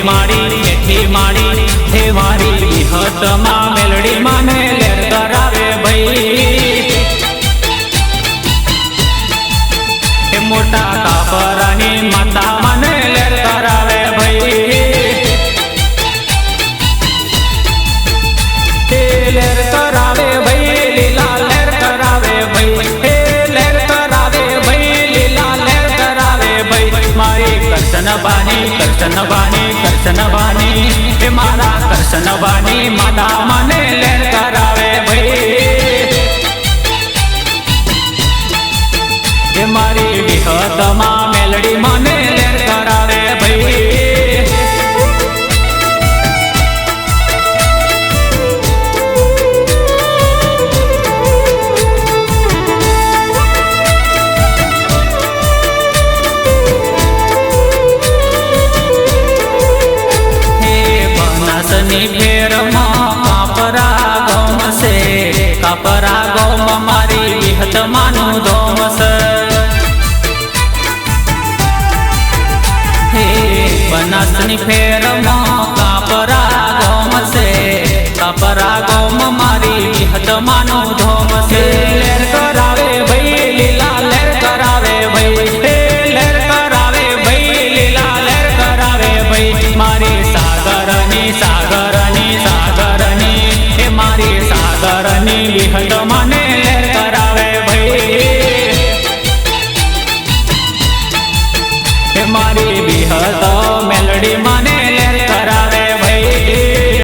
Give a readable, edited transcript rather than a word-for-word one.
मारी मेठी मारी हे मारी विहत मां मेलडी माने लेर करावे भाई हे मोटा कापरानी माता माने लेर करावे भाई हे लेर करावे भाई लीला लेर करावे भाई हे लेर करावे भाई लीला लेर करावे भाई मारी कृष्ण बानी हे मारा कृष्ण बानी माता माने लेर करावे भाई हे मारी विहत मां मेलडी माने लेर करावे भाई फेर कापरा गौम से कापरा गौम मारी विहत मानु धोम से हे बनासनी फेर कापरा गौम से कापरा गौम मारी विहत मानु धोम से लेर करावे भाई लीला लेर करावे भाई हे लेर करावे भाई लीला लेर करावे भाई मारी सागरनी हे मारी सागरनी विहत माने लेर करावे भाई हे मारी विहत